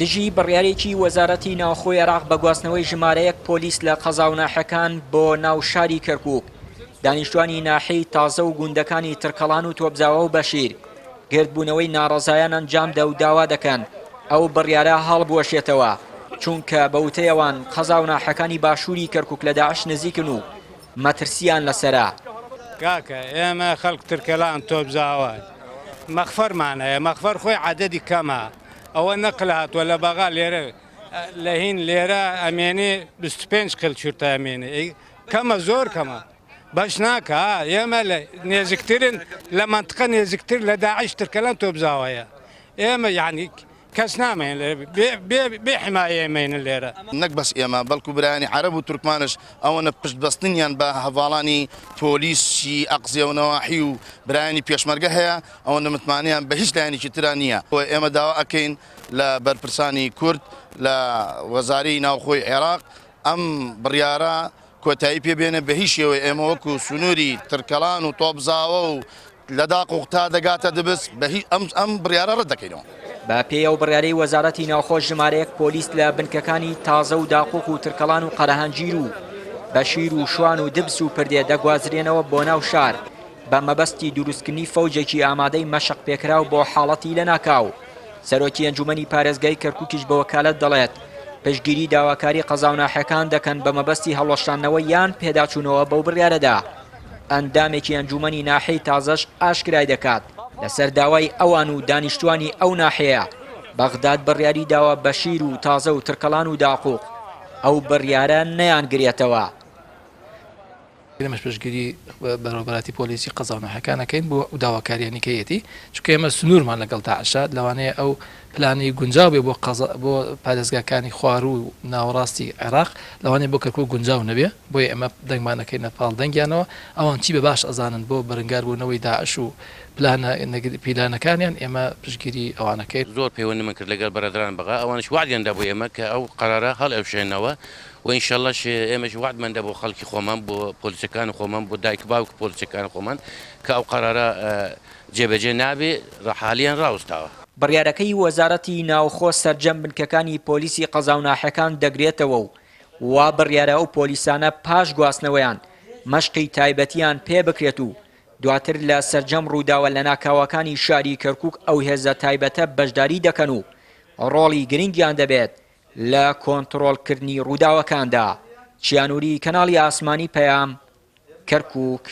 دژی بڕیارێکی وەزارەتی ناوخۆی عێراق بە گواستنەوەی ژمارەیەک پۆلیس لە قەزاوناحەکان بۆ ناو شاری کەرکووک دانیشتوانی ناحەی تازە و گوندەکانی ترکەڵان و تۆپزاوە و بەشیر گردبوونەوەی ناڕەزایان ئەنجامدا و داوا دەکەن ئەو بڕیارە هەڵبوەشێتەوە چونکە بەوتەیەوان قەزاوناحەکانی باشووری کەرکووک لە داعش نزیکن و مەترسیان لەسەرا. کاکە ئێمە خەڵک ترکەلان تۆپزاوە مەخفەرمانەیە مەخفەر خۆی عەدەدی کەمە ئەوە نەقل هاتووە لە بەغا لێرە لە هین لێرە ئەمێنێ 25 قل چورتە ئەمێنێ کەمە زۆر کەمە باش ناکە ئێمە نێزیکترن لە منتقە نێزیکتر لە داعش ترکەلان تۆپزاوەیە ئێمە یعنی کەس نامێن بێ حمایەمێنە لێرە نەک بەس ئێمە بەڵکو برایانی عەرەب و تورکمانش ئەوەنە پشت بەستنیان بە هەواڵانی پۆلیسی ئەقزیە و نەواحی و برایانی پێشمەرگە هەیە ئەوەنە متمانیان بە هیچ لایەنێکی تران نییە. ئێمە داوا ئەکەین لە بەرپرسانی کورد لە وەزارەی ناوخۆی عێراق ئەم بڕیارە کۆتایی پێبێنە بە هیچ شێوەیە ئێمە وەکو سنووری ترکەڵان و تۆپزاوە و لە داق و قوتا دەگاتە دەبست ئەم بڕیارە ڕەت دەکەینەوە. بە پێی ئەو بڕیارەی وەزارەتی ناوخۆ ژمارەیەک پۆلیس لە بنکەکانی تازە و داقوق و ترکەڵان و قەرەهەنجیر و بەشیر و شوان و دبس و پردێ دەگوازرێنەوە بۆ ناو شار بە مەبەستی دروستکردنی فەوجێکی ئامادەی مەشق پێکراو بۆ حاڵەتی لە ناکاو. سەرۆکی ئەنجومەنی پارێزگای کەرکووکیش بە وەکالەت دەڵێت پشتگیری داواکاری قەزاوناحەکان دەکەن بە مەبەستی هەڵوەشاندنەوە یان پێداچوونەوە بەو بڕیارەدا. ئەندامێکی ئەنجومەنی ناحەی تازەش ئاشکرای دەکات لەسەر داوای ئەوان و دانیشتوانی ئەو ناحەیە بەغداد بڕیاری داوە بەشیر و تازە و ترکەڵان و داقوق ئەو بڕیارە نەیانگرێتەوە. ئێمەش پشتگیری بەڕێوەبەری پۆلیسی قەزاوناحەکانەکەین بۆ داواکاریانی کەیەتی چونکە ئێمە سنوورمان لەگەڵ داعشات لەوانەیە ئەو پلانی گونجاو بێ بۆ پارێزگاکانی خواروو و ناوەڕاستی عێراق لەوانەیە بۆ کەرکووک گونجاو نەبێ بۆیە ئێمە دەنگمانەکەی نەپاڵ دەنگیانەوە ئەوان چی بە باش ئەزانن بۆ بەرەنگاربوونەوەی داعش و پیلانەکانیان ئێمە پشتگیری ئەوانەکەی زۆر پەیوەندیمان کرد لەگەڵ بەرادران بەغا ئەوانش وعدیاندا بۆ ئێمە کە ئەو قەرارە هەڵئێوشێنەوە و ئینشەڵڵاش ئێمەش وعدماندا بۆ خەڵکی خۆمان بۆ پۆلیسەکانی خۆمان بۆ دایک باوک پۆلیسەکانی خۆمان کە ئەو قەرارە جێبەجێ نابێ ڕەحالیان ڕاوستاوە. بڕیارەکەی وەزارەتی ناوخۆ سەرجەم بنکەکانی پۆلیسی قەزاوناحەکان دەگرێتەوە و وا بڕیارە ئەو پۆلیسانە پاش گواستنەوەیان مەشقی تایبەتیان پێ بکرێت و دواتر لە سەرجەم ڕووداوە لە ناکاوەکانی شاری کەرکووک ئەو هێزە تایبەتە بەشداری دەکەن و ڕۆڵی گرنگیان دەبێت لە کۆنتڕۆڵکردنی ڕووداوەکاندا. چیانووری کەناڵی ئاسمانی پەیام کەرکووک.